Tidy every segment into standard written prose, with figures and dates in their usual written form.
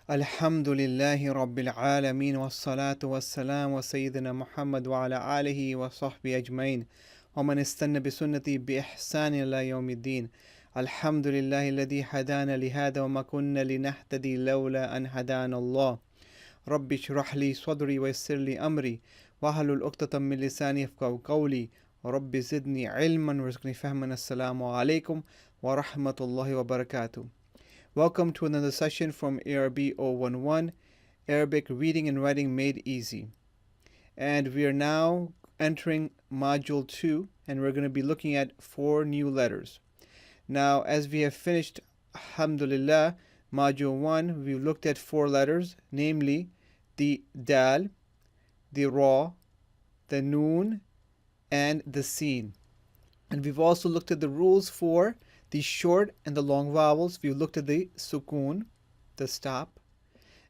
Alhamdulillahi Rabbil Alameen wa salatu wa salam wa Sayyidina Muhammad wa ala alihi wa sahbihi ajmain wa man istanna bi sunnati bi ihsani ila yawmiddin. Alhamdulillahi alladhi hadana li hada wa ma kunna linahtadi lawla an hadana Allah. Rabbi shrah li sadri wa yassir li amri wa hlul 'uqdatam min lisani yafqahu qawli wa rabbi zidni ilman warzuqni fahman. Assalamu alaikum wa rahmatullahi wa barakatuh. Welcome to another session from ARB 011, Arabic Reading and Writing Made Easy. And we are now entering Module 2, and we're going to be looking at 4 new letters. Now, as we have finished, alhamdulillah, Module 1, we've looked at 4 letters, namely the Dal, the Ra, the Noon, and the Sin. And we've also looked at the rules for the short and the long vowels. We've looked at the sukoon, the stop,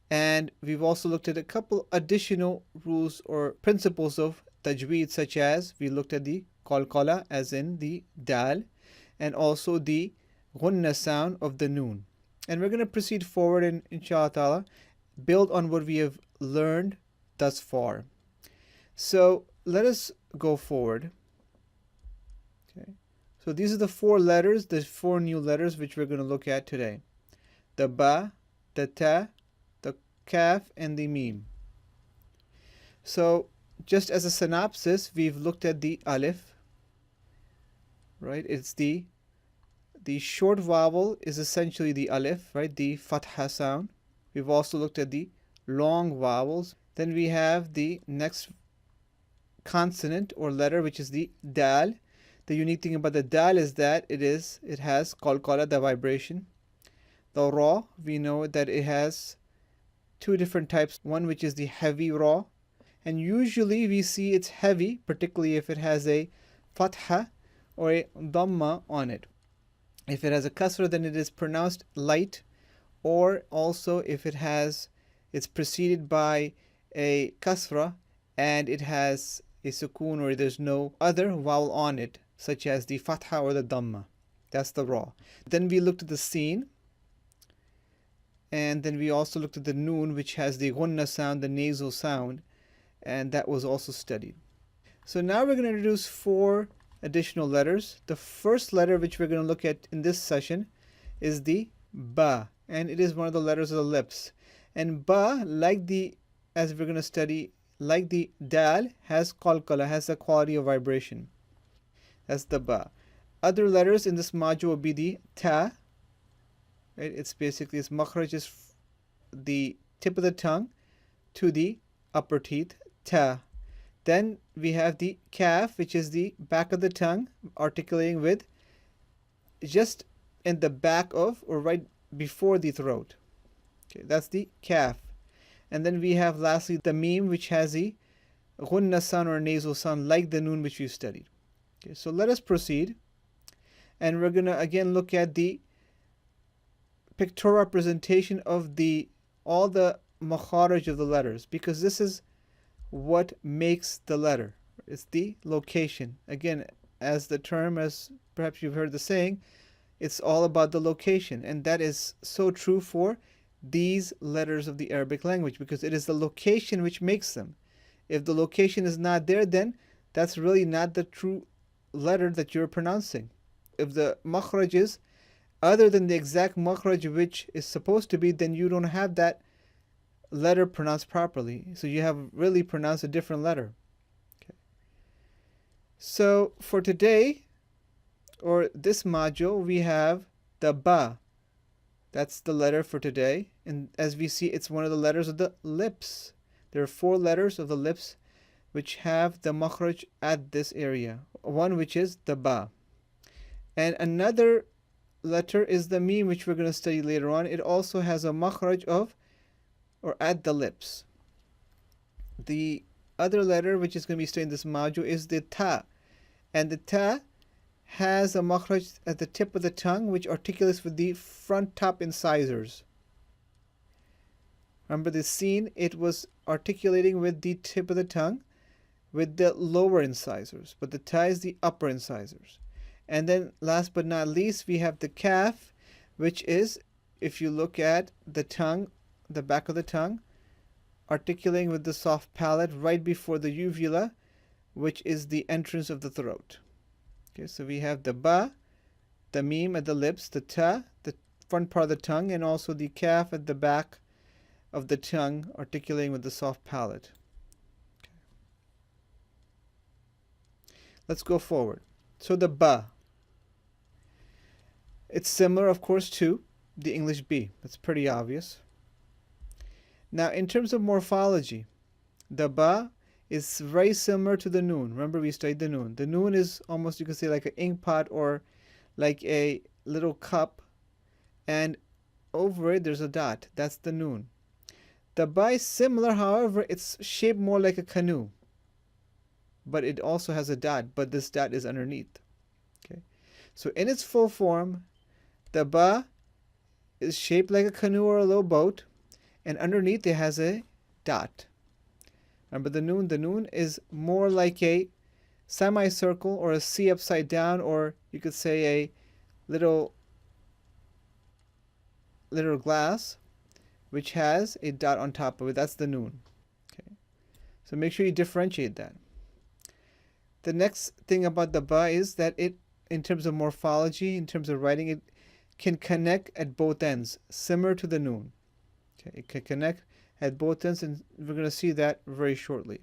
and we've also looked at a couple additional rules or principles of tajweed, such as we looked at the qalqala, as in the dal, and also the gunna sound of the noon. And we're going to proceed forward and inshallah ta'ala build on what we have learned thus far. So let us go forward. Okay. So these are the 4 letters, the 4 new letters which we're going to look at today. The ba, the ta, the kaf, and the mim. So just as a synopsis, we've looked at the alif, right? It's the short vowel is essentially the alif, right? The fatha sound. We've also looked at the long vowels. Then we have the next consonant or letter, which is the dal. The unique thing about the dal is that it has qalqala, the vibration. The ra, we know that it has 2 different types. One which is the heavy ra, and usually we see it's heavy, particularly if it has a fatha or a dhamma on it. If it has a kasra, then it is pronounced light, or also if it's preceded by a kasra and it has a sukoon or there's no other vowel on it, such as the fatha or the dhamma. That's the ra. Then we looked at the sin, and then we also looked at the noon, which has the gunna sound, the nasal sound, and that was also studied. So now we're going to introduce 4 additional letters. The first letter which we're going to look at in this session is the ba, and it is one of the letters of the lips. And ba, as we're going to study, like the dal, has qalqala, has a quality of vibration. That's the ba. Other letters in this module will be the ta. Right? Its makhraj is the tip of the tongue to the upper teeth, ta. Then we have the kaf, which is the back of the tongue, articulating with just in the back of or right before the throat. Okay, that's the kaf. And then we have lastly the mim, which has the gunna sound or nasal sound, like the noon which we studied. Okay, so let us proceed, and we're going to again look at the pictorial representation of all the makharaj of the letters, because this is what makes the letter. It's the location. Again, as the term, as perhaps you've heard the saying, it's all about the location, and that is so true for these letters of the Arabic language, because it is the location which makes them. If the location is not there, then that's really not the true letter that you're pronouncing. If the makhraj is other than the exact makhraj which is supposed to be, then you don't have that letter pronounced properly. So you have really pronounced a different letter. Okay. So for today, or this module, we have the ba. That's the letter for today. And as we see, it's one of the letters of the lips. There are 4 letters of the lips which have the makhraj at this area. One which is the ba. And another letter is the mim, which we're going to study later on. It also has a makhraj of or at the lips. The other letter which is going to be studied in this module is the ta. And the ta has a makhraj at the tip of the tongue, which articulates with the front top incisors. Remember the sin, it was articulating with the tip of the tongue with the lower incisors, but the ta is the upper incisors. And then last but not least, we have the kaf, which is, if you look at the tongue the back of the tongue, articulating with the soft palate right before the uvula, which is the entrance of the throat. Okay, so we have the ba, the meme at the lips, the ta, the front part of the tongue, and also the kaf at the back of the tongue, articulating with the soft palate. Okay. Let's go forward. So the ba. It's similar, of course, to the English B. That's pretty obvious. Now, in terms of morphology, the ba is very similar to the noon. Remember, we studied the noon. The noon is almost, you could say, like an ink pot or like a little cup, and over it there's a dot. That's the noon. The ba is similar, however, it's shaped more like a canoe, but it also has a dot, but this dot is underneath. Okay, so in its full form, the ba is shaped like a canoe or a little boat, and underneath it has a dot. Remember the noon? The noon is more like a semicircle or a C upside down, or you could say a little glass which has a dot on top of it. That's the noon. Okay, so make sure you differentiate that. The next thing about the ba is that it, in terms of morphology, in terms of writing, it can connect at both ends, similar to the noon. Okay, it can connect at both ends, and we're going to see that very shortly.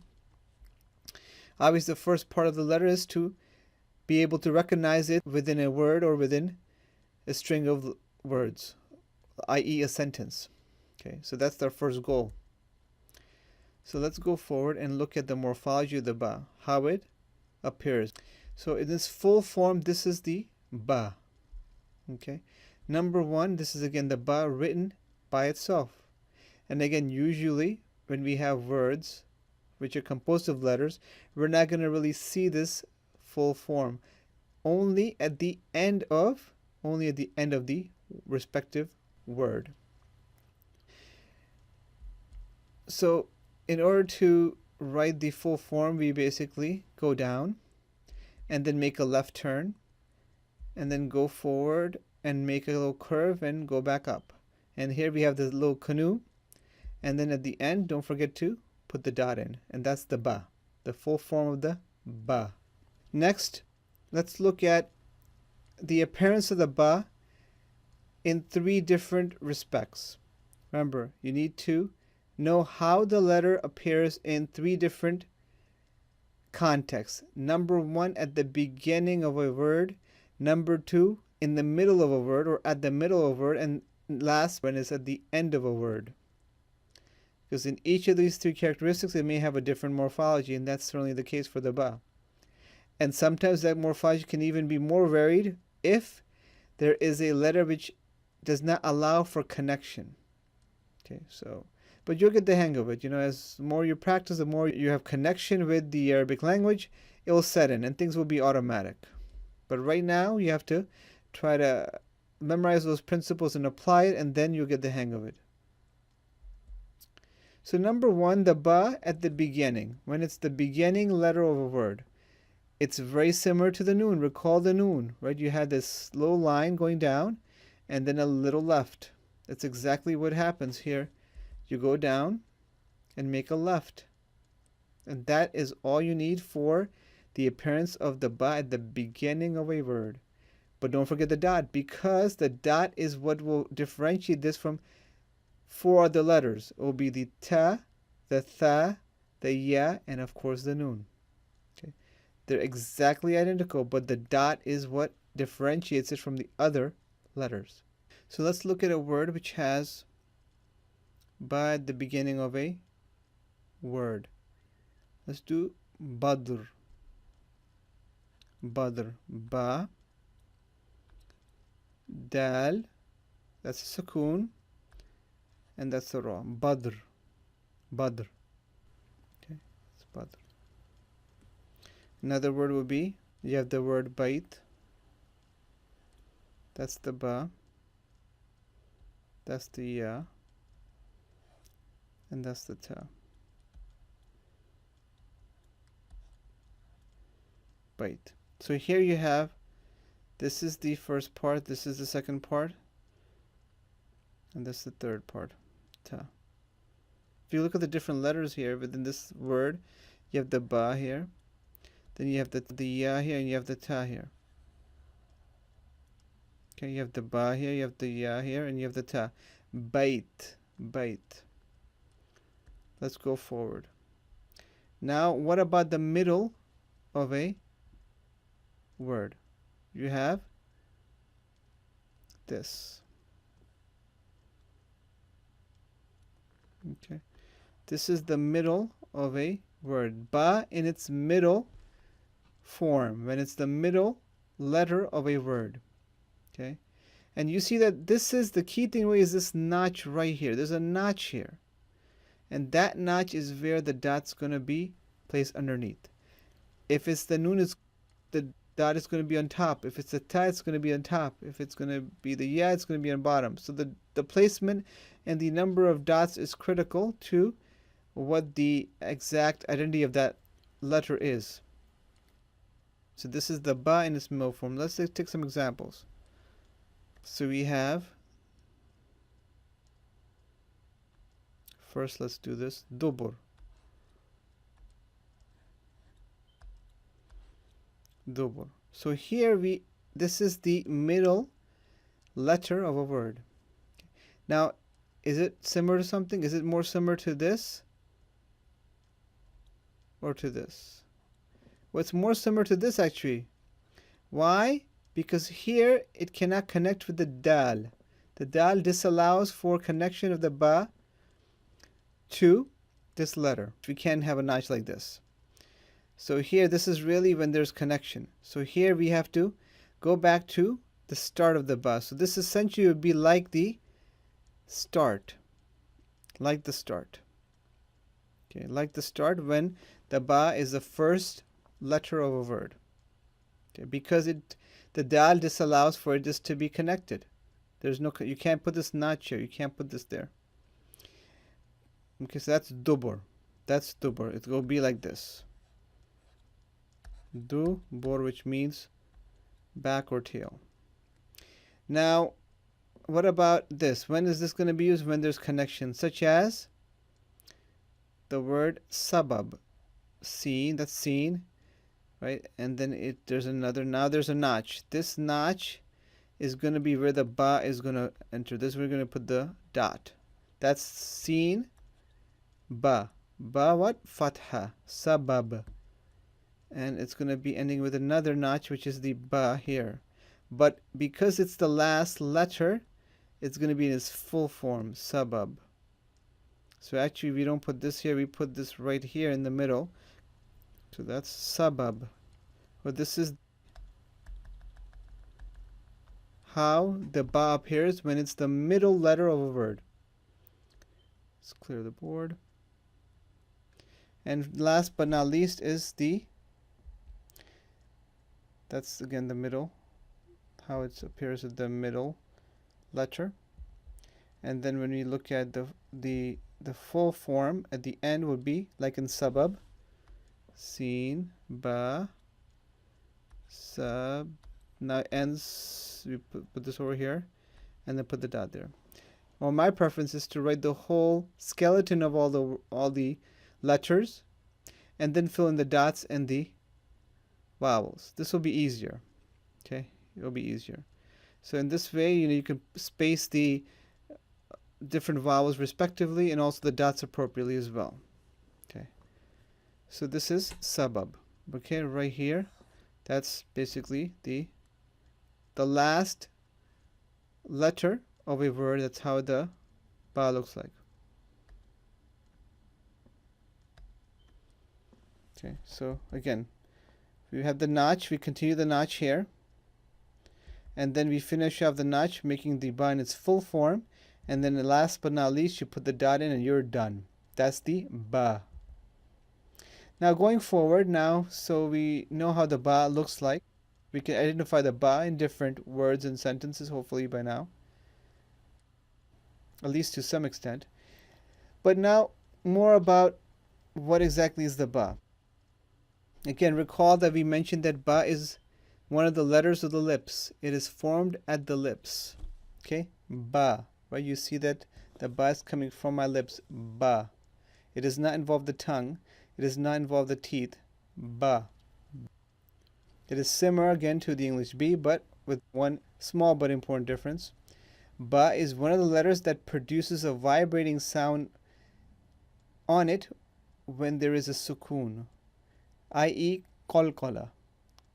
Obviously, the first part of the letter is to be able to recognize it within a word or within a string of words, i.e. a sentence. Okay, so that's our first goal. So let's go forward and look at the morphology of the ba, how it appears. So in this full form, this is the ba. Okay, number one, this is again the ba written by itself. And again, usually when we have words which are composed of letters, we're not going to really see this full form. Only at the end of the respective word. So in order to write the full form, we basically go down and then make a left turn and then go forward and make a little curve and go back up. And here we have this little canoe. And then at the end, don't forget to put the dot in. And that's the ba, the full form of the ba. Next, let's look at the appearance of the ba in three different respects. Remember, you need to know how the letter appears in three different contexts. Number one, at the beginning of a word. Number two, in the middle of a word or at the middle of a word. And last one is at the end of a word. Because in each of these three characteristics, it may have a different morphology, and that's certainly the case for the ba. And sometimes that morphology can even be more varied if there is a letter which does not allow for connection. Okay, so, but you'll get the hang of it. You know, as more you practice, the more you have connection with the Arabic language, it will set in and things will be automatic. But right now, you have to try to memorize those principles and apply it, and then you'll get the hang of it. So number one, the ba at the beginning, when it's the beginning letter of a word, it's very similar to the noon. Recall the noon, right? You had this slow line going down and then a little left. That's exactly what happens here. You go down and make a left. And that is all you need for the appearance of the ba at the beginning of a word. But don't forget the dot, because the dot is what will differentiate this from four other letters. It will be the ta, the tha, the ya, and of course the noon. Okay, they're exactly identical, but the dot is what differentiates it from the other letters. So let's look at a word which has ba at the beginning of a word. Let's do badr. Badr. Ba, dal, that's a sukoon, and that's the ra. Badr. Badr. Okay, it's badr. Another word would be, you have the word bait. That's the ba. That's the ya. And that's the ta. Bait. So here you have, this is the first part, this is the second part, and this is the third part. ta. If you look at the different letters here within this word, you have the ba here, then you have the ya here, and you have the ta here. Okay, you have the ba here, you have the ya here, and you have the ta. Bait, bait. Let's go forward. Now, what about the middle of a word? You have this. Okay, this is the middle of a word. Ba in its middle form, when it's the middle letter of a word. Okay, and you see that this is the key thing. Is this notch right here? There's a notch here, and that notch is where the dot's going to be placed underneath. If it's the noon, the dot is going to be on top. If it's the ta, it's going to be on top. If it's going to be the ya, it's going to be on bottom. So the placement and the number of dots is critical to what the exact identity of that letter is. So this is the ba in its middle form. Let's take some examples. So we have, first let's do this, dubur. Dubur. So here this is the middle letter of a word. Now, is it similar to something? Is it more similar to this or to this? Well, it's more similar to this actually. Why? Because here it cannot connect with the dal. The dal disallows for connection of the ba to this letter. We can't have a notch like this. So here, this is really when there's connection. So here we have to go back to the start of the ba. So this essentially would be like the start. Like the start. Okay, like the start when the ba is the first letter of a word. Okay, because the dal disallows for it just to be connected. There's no, you can't put this notch here. You can't put this there. Okay, so that's dubur. That's dubur. It will be like this. Dubur, which means back or tail. Now, what about this? When is this going to be used? When there's connection, such as the word sabab. Seen, that's seen, right? And then there's another, now there's a notch. This notch is going to be where the ba is going to enter. This we're going to put the dot. That's seen, ba. Ba what? Fatha, sabab. And it's going to be ending with another notch, which is the ba here. But because it's the last letter, it's going to be in its full form, sabab. So actually we don't put this here, we put this right here in the middle. So that's sabab. But this is how the ba appears when it's the middle letter of a word. Let's clear the board. And last but not least is that's again the middle, how it appears at the middle letter. And then when we look at the full form at the end would be like in sabab, seen, ba, sab. Now ends, we put this over here and then put the dot there. Well, my preference is to write the whole skeleton of all the letters and then fill in the dots and the vowels. This will be easier. Okay, it will be easier. So in this way, you can space the different vowels respectively and also the dots appropriately as well. Okay, so this is sabab. Okay, right here, that's basically the last letter of a word. That's how the ba looks like. Okay, so again, we have the notch, we continue the notch here, and then we finish off the notch making the ba in its full form, and then last but not least you put the dot in and you're done. That's the ba. Now going forward now, so we know how the ba looks like. We can identify the ba in different words and sentences hopefully by now, at least to some extent. But now more about what exactly is the ba. Again, recall that we mentioned that ba is one of the letters of the lips. It is formed at the lips. Okay, ba, right? You see that The ba is coming from my lips. Ba. It does not involve the tongue. It does not involve the teeth. Ba. It is similar again to the English B, but with one small but important difference. Ba is one of the letters that produces a vibrating sound on it when there is a sukoon, i.e. qalqala.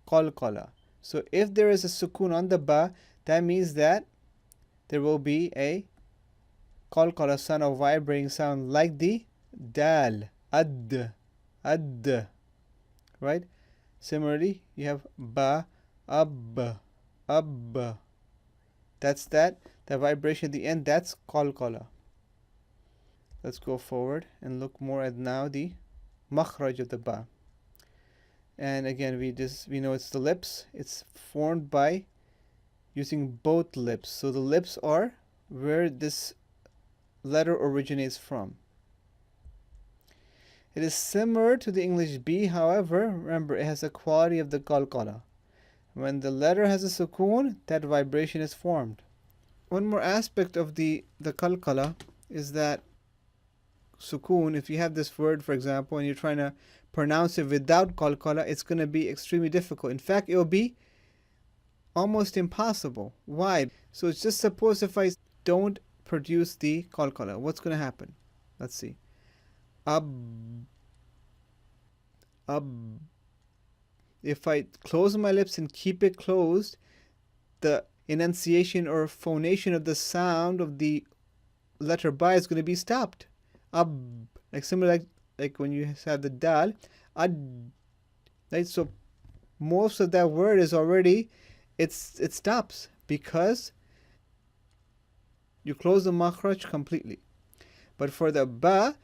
Qalqala. So if there is a sukoon on the ba, that means that there will be a qalqala sound, or vibrating sound, like the dal, ad, ad, right? Similarly, you have ba, ab, ab. That's that. The vibration at the end, that's qalqala. Let's go forward and look more at now the makhraj of the ba. And again, we know it's the lips. It's formed by using both lips. So the lips are where this letter originates from. It is similar to the English B, however, remember it has the quality of the qalqala. When the letter has a sukoon, that vibration is formed. One more aspect of the qalqala is that sukoon, if you have this word, for example, and you're trying to pronounce it without qalqala, it's going to be extremely difficult. In fact, it will be almost impossible. Why? So it's just suppose if I don't produce the qalqala, what's going to happen? Let's see. Ab. If I close my lips and keep it closed, the enunciation or phonation of the sound of the letter ba is going to be stopped. Ab. Like similar like when you have the dal. Ad. Right? So most of that word is already, it stops because you close the makhraj completely. But for the ba,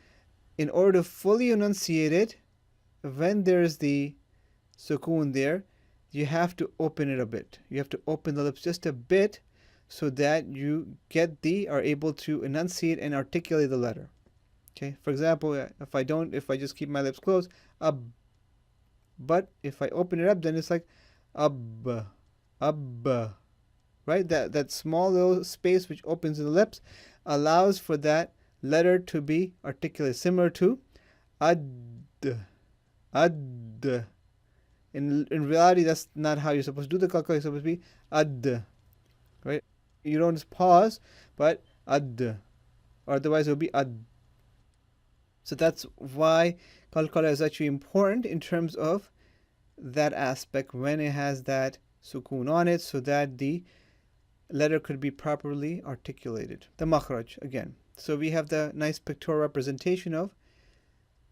in order to fully enunciate it, when there's the sukoon there, you have to open it a bit. You have to open the lips just a bit so that you are able to enunciate and articulate the letter. Okay, for example, if I just keep my lips closed, ab. But if I open it up, then it's like ab, ab. Right? That small little space which opens in the lips allows for that letter to be articulated, similar to ad, ad. In reality, that's not how you're supposed to do the qalqala. You're supposed to be ad, right? You don't just pause, but ad, or otherwise it will be ad. So that's why qalqala is actually important in terms of that aspect when it has that sukoon on it, so that the letter could be properly articulated. The makhraj again. So we have the nice pictorial representation of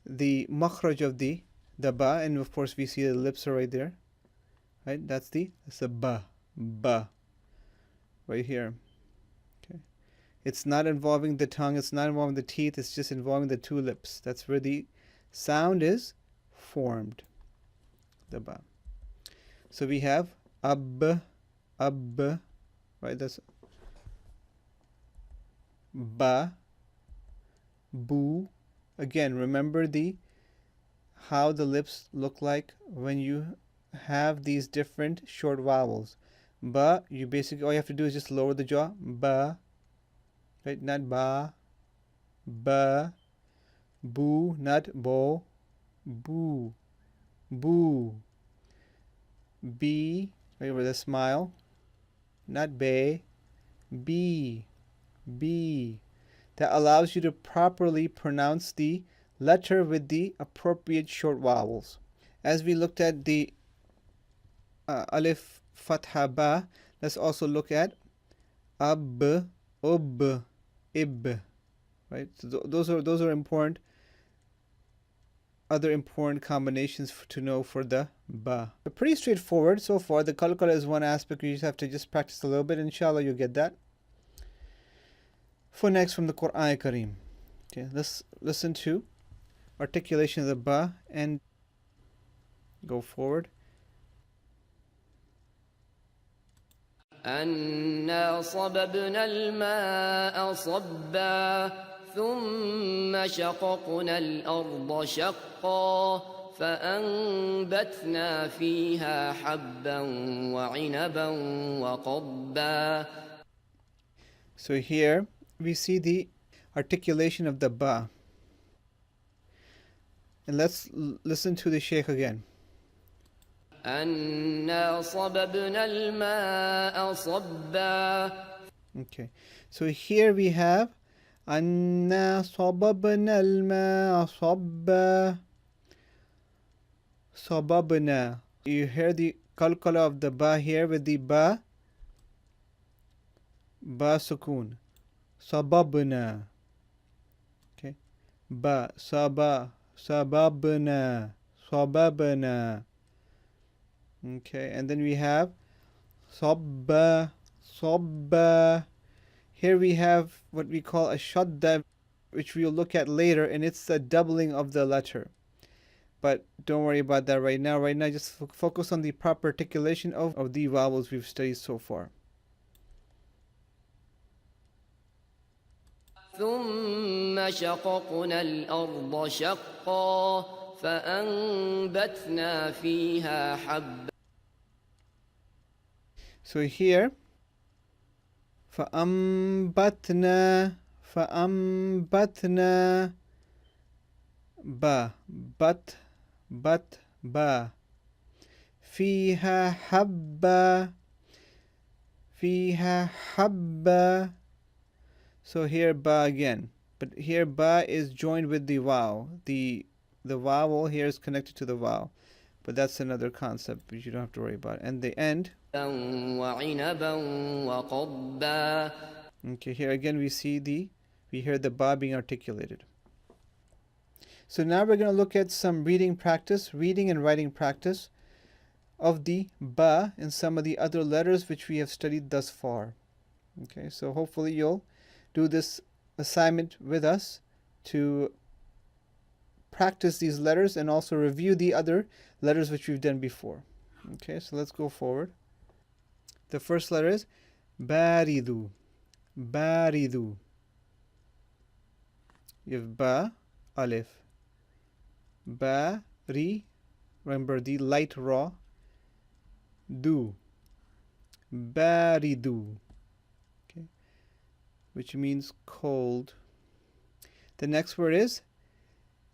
the makhraj of the ba, and of course we see the lips are right there. Right? That's the ba, ba. Right here. Okay. It's not involving the tongue, it's not involving the teeth, it's just involving the two lips. That's where the sound is formed. The ba. So we have ab, right? That's ba, bu. Again, remember how the lips look like when you have these different short vowels. Ba, you basically, all you have to do is just lower the jaw. Ba, right? Not ba. Ba, bu, not bo. Bu, bu. B, right, with a smile. Not be. B, B. That allows you to properly pronounce the letter with the appropriate short vowels. As we looked at the alif fatha ba, let's also look at ab, ub, ib. Right? So those are important. Other important combinations to know for the ba. But pretty straightforward so far. The qalqala is one aspect. You just have to practice a little bit. Inshallah, you'll get that. For next, from the Quran Kareem. Okay, let's listen to articulation of the ba and go forward. أنا صببنا الماء صبا ثم شققنا الأرض شقا فأنبتنا فيها حبا وعنبا وقضبا. So here we see the articulation of the ba. And let's listen to the Shaykh again. أنا صببنا الماء صبا. Okay, so here we have أنا صببنا الماء صبا. صببنا. You hear the qalqala of the ba here with the ba sukun. Sababna. Okay. Ba sababna. Okay, and then we have sabba. Here we have what we call a shadda, which we'll look at later, and it's the doubling of the letter. But don't worry about that right now. Right now, just focus on the proper articulation of the vowels we've studied so far. ثم شققنا الأرض شقا فأنبتنا فيها حبا. So here, فأنبتنا با با فيها حبة. So here ba again, but here ba is joined with the vowel. The vowel here is connected to the vowel, but that's another concept which you don't have to worry about. And the end. وعنبا وقضبا. Okay, here again we hear the ba being articulated. So now we're going to look at some reading and writing practice of the ba and some of the other letters which we have studied thus far. Okay, so hopefully you'll do this assignment with us to practice these letters and also review the other letters which we've done before. Okay, so let's go forward. The first letter is baridu. You have ba, alif. Bari, remember the light ra. Du. Baridu. Okay, which means cold. The next word is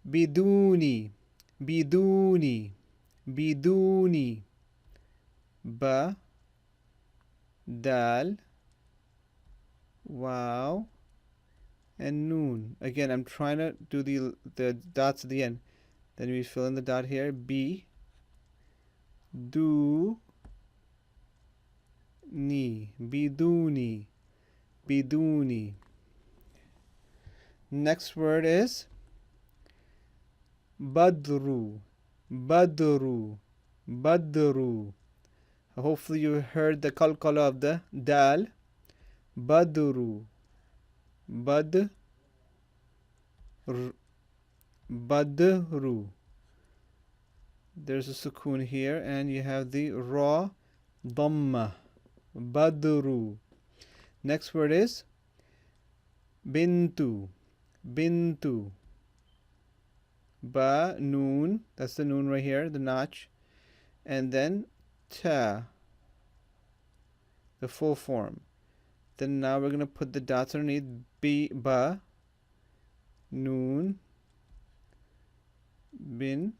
biduni. Ba, dal, wow, and noon. Again, I'm trying to do the dots at the end. Then we fill in the dot here. B, do, ni, biduni. Next word is badru. Hopefully you heard the qalqala of the dal. Badru. Badru. There's a sukoon here, and you have the ra dhamma. Badru. Next word is bintu. Ba, noon. That's the noon right here, the notch. And then ta, the full form. Then now we're going to put the dots underneath. Ba, noon, bin,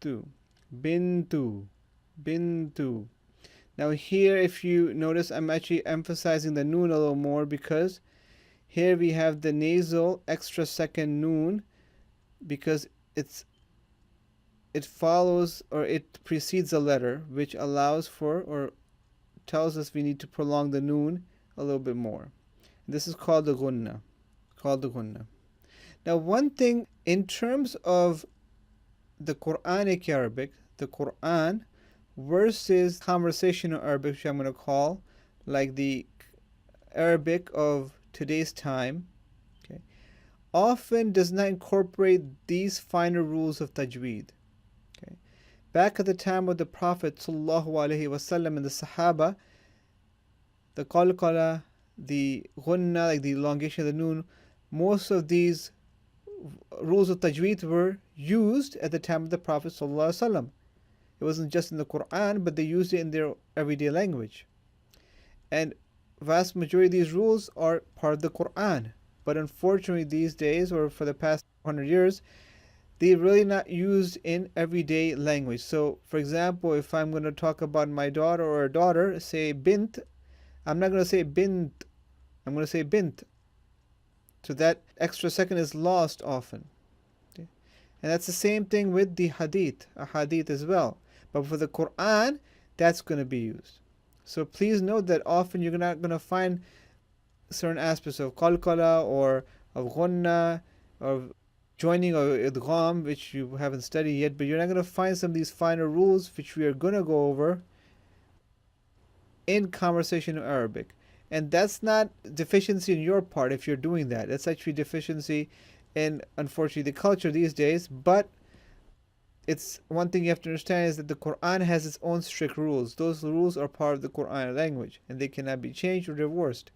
tu. Bintu. Now here, if you notice, I'm actually emphasizing the noon a little more because here we have the nasal extra second noon because it follows or it precedes a letter, which allows for or tells us we need to prolong the noon a little bit more. This is called the gunna. Now, one thing in terms of the Quranic Arabic, the Quran versus conversational Arabic, which I'm going to call like the Arabic of today's time, okay, often does not incorporate these finer rules of tajweed. Okay, back at the time of the Prophet sallallahu alaihi wasallam and the Sahaba, the qalqala, the ghunna, like the elongation of the noon, most of these rules of tajweed were used at the time of the Prophet sallallahu alaihi wasallam. It wasn't just in the Quran, but they used it in their everyday language. And vast majority of these rules are part of the Quran. But unfortunately, these days, or for the past 100 years, they're really not used in everyday language. So, for example, if I'm going to talk about my daughter or a daughter, say bint, I'm not going to say bint, I'm going to say bint. So that extra second is lost often. Okay? And that's the same thing with the hadith, a hadith as well. But for the Quran, that's going to be used. So please note that often you're not going to find certain aspects of qalqala or of ghunna or joining or idgham, which you haven't studied yet, but you're not going to find some of these finer rules which we are going to go over in conversational Arabic. And that's not deficiency in your part if you're doing that. That's actually deficiency in, unfortunately, the culture these days. But it's one thing you have to understand is that the Quran has its own strict rules. Those rules are part of the Quran language and they cannot be changed or divorced.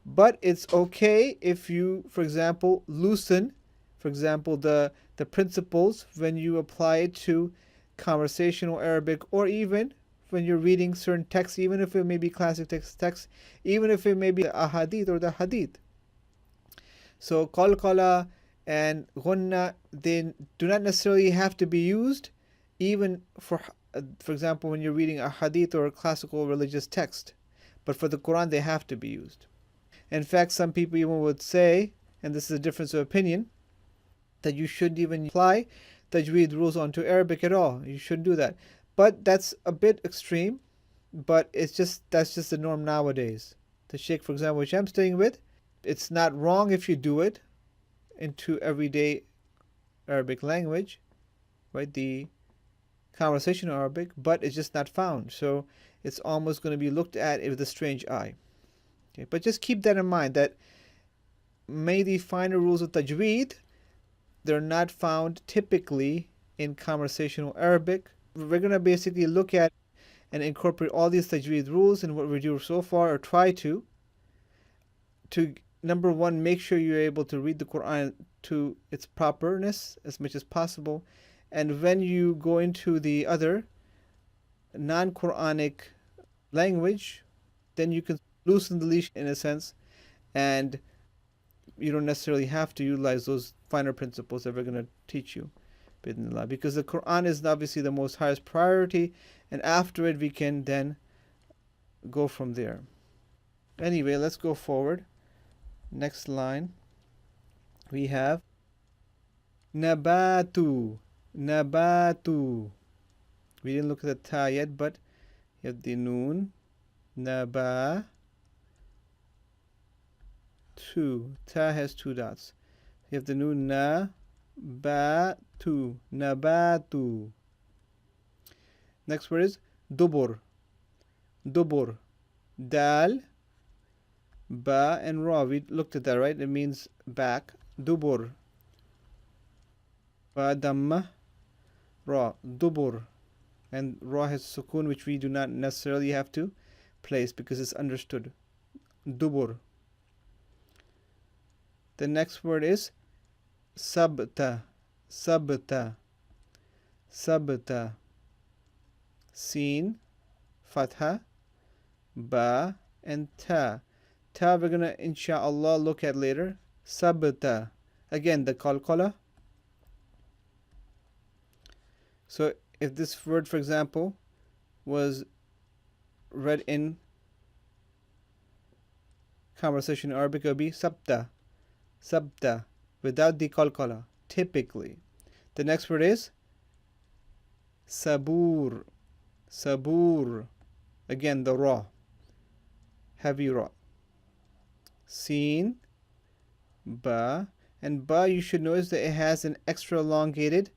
But it's okay if you, for example, loosen, for example, the principles when you apply it to conversational Arabic, or even when you're reading certain texts, even if it may be classic text, even if it may be the ahadith or the hadith. So qalqala and ghunna, they do not necessarily have to be used, even for example, when you're reading a hadith or a classical religious text. But for the Quran, they have to be used. In fact, some people even would say, and this is a difference of opinion, that you shouldn't even apply tajweed rules onto Arabic at all. You shouldn't do that. But that's a bit extreme, but that's just the norm nowadays. The Sheikh, for example, which I'm staying with, it's not wrong if you do it into everyday Arabic language, right? The conversational Arabic, but it's just not found. So it's almost going to be looked at with a strange eye. Okay, but just keep that in mind that many of the finer rules of tajweed, they're not found typically in conversational Arabic. We're going to basically look at and incorporate all these tajweed rules in what we do so far, or try to number one, make sure you're able to read the Quran to its properness as much as possible. And when you go into the other non-Quranic language, then you can loosen the leash in a sense, and you don't necessarily have to utilize those finer principles that we're going to teach you, because the Quran is obviously the most highest priority, and after it we can then go from there. Anyway, let's go forward. Next line, we have nabatu. Nabatu. We didn't look at the ta yet, but you have the noon. Naba. Two. Ta has two dots. You have the noon na. Ba. Tu. Nabatu. Next word is dubur. Dubur. Dal. Ba and ra. We looked at that, right? It means back. Dubur. Ba damma. Ra. Dubur. And ra has sukun, which we do not necessarily have to place because it's understood. Dubur. The next word is sabta. Sabta. Sabta. Sin, fatha, ba, and ta. Ta we're gonna inshallah look at later. Sabta. Again, the qalqala. So if this word, for example, was read in conversation in Arabic, it would be sabta. Sabta. Without the qalqala. Typically. The next word is sabur. Sabur. Again, the ra. Heavy ra. Sin. Ba. And ba, you should notice that it has an extra elongated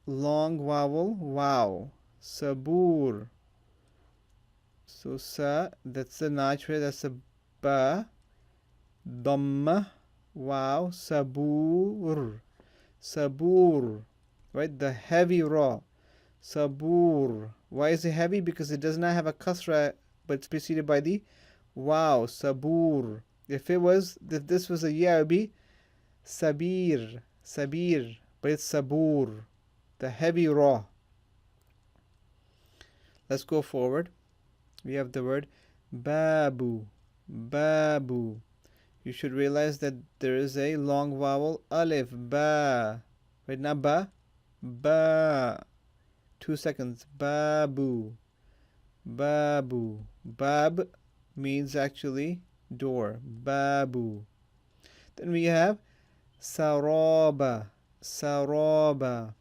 long vowel. Wow. Sabur. So sa, that's the notch, that's a ba. Dhamma. Wow. Sabur. Sabur. Right? The heavy ra. Sabur. Why is it heavy? Because it does not have a kasra, but it's preceded by the wow. Sabur. If this was a ya, it would be sabir. Sabir. But it's sabur. The heavy ra. Let's go forward. We have the word babu, babu. You should realize that there is a long vowel alif, ba. Right now, ba, ba. 2 seconds, babu, babu. Bab means actually door, babu. Then we have saraba, saraba.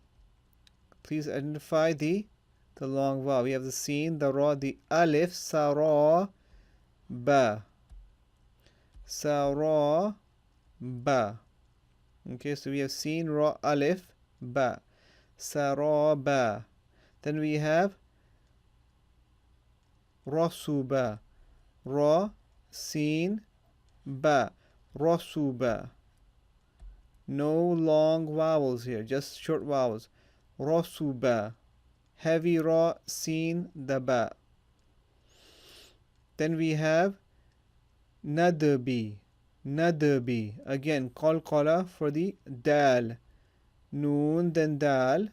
Please identify the long vowel. We have the sin, the ra, the alif, sara, ba, sara, ba. Okay, so we have sin, ra, alif, ba, saraba. Then we have rasuba, ra, sin, ba, rasuba. No long vowels here, just short vowels. Rasuba. Heavy ra, sin, the ba. Then we have nadbi, nadbi. Again, qalqala for the dal. Noon, then dal.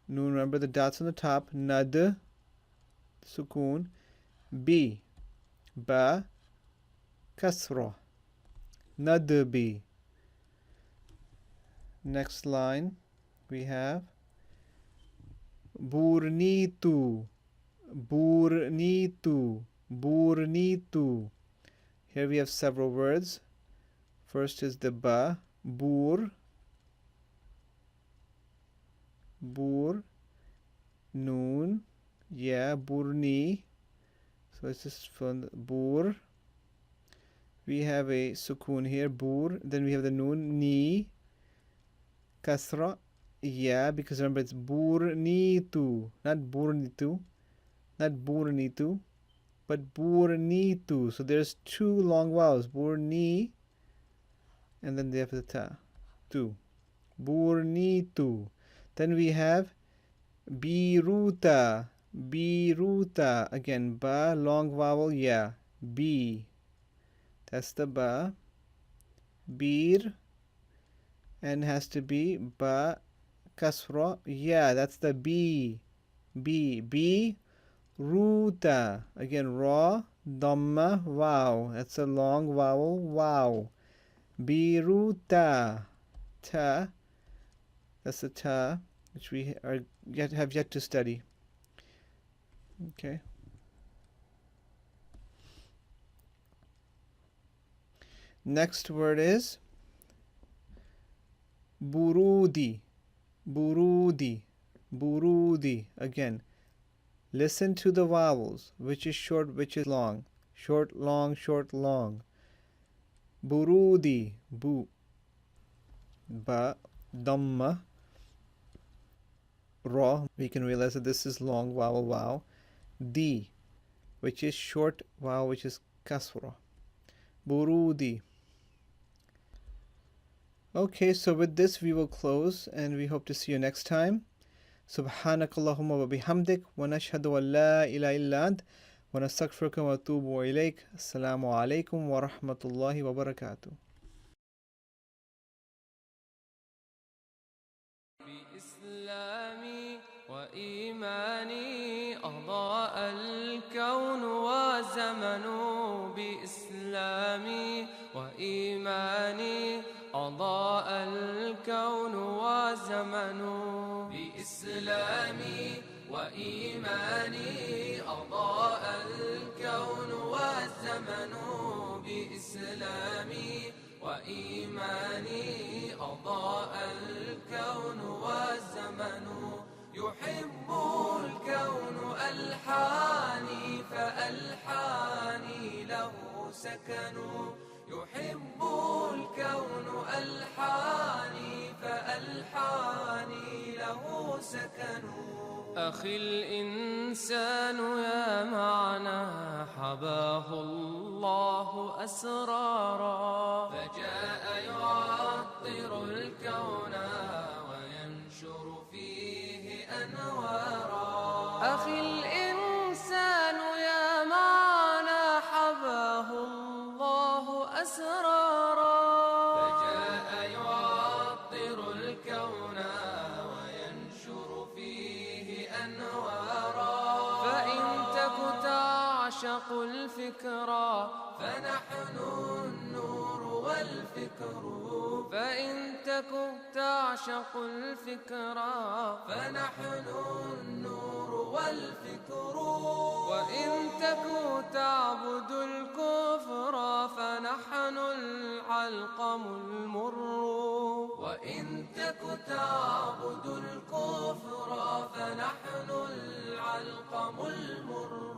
Noon, remember the dots on the top. Nad, sukun. B, ba, kasra. Nadbi. Next line we have burnitu, burnitu, burnitu. Here we have several words. First is the ba, bur, bur, noon, yeah, burni. So it's just from the bur. We have a sukun here, bur. Then we have the noon, ni, kasra, yeah, because remember it's burnitu, not burnitu, not burnitu, but burnitu. So there's two long vowels, burni, and then they have the ta, tu, burnitu. Then we have biruta, biruta. Again, ba, long vowel, yeah, b. That's the ba. Bir, and has to be ba, kasra, yeah, that's the b. B, b, ruta. Again, ra, dhamma, wow. That's a long vowel, wow. Biruta. Ta, that's the ta, which we have yet to study. Okay. Next word is burudi, burudi, burudi. Again, listen to the vowels, which is short, which is long. Short, long, short, long. Burudi, bu, ba, dhamma, ra. We can realize that this is long vowel, wow. Di, which is short vowel, which is kasra. Burudi. Okay, so with this we will close and we hope to see you next time. سبحانك اللهم وبحمدك ونشهد أن لا إله إلا أنت ونستغفرك ونتوب إليك. السلام عليكم ورحمة الله وبركاته. بإسلامي وإيماني أضاء الكون وزمن. بإسلامي وإيماني أضاء الكون وزمن. بإسلامي وإيماني أضاء الكون والزمن. بإسلامي وإيماني أضاء الكون والزمن. يحب الكون ألحاني فألحاني له سكن. يحب الكون ألحاني فألحاني له سكن. أخي الإنسان يا معنى حباه الله أسرارا. فجاء يعطر الكون وينشر فيه أنوارا. أخي الإنسان يا معنى حباه الله أسرارا. فجاء يعطر الكون وينشر فيه أنوارا. فإن تك الفكرة فنحن النور والفكر. فإن تك تعشق الفكرة فنحن النور والفكر. وإن تك تعبد الكفر فنحن العلقم المر. وإن تك تعبد الكفر فنحن العلقم المر.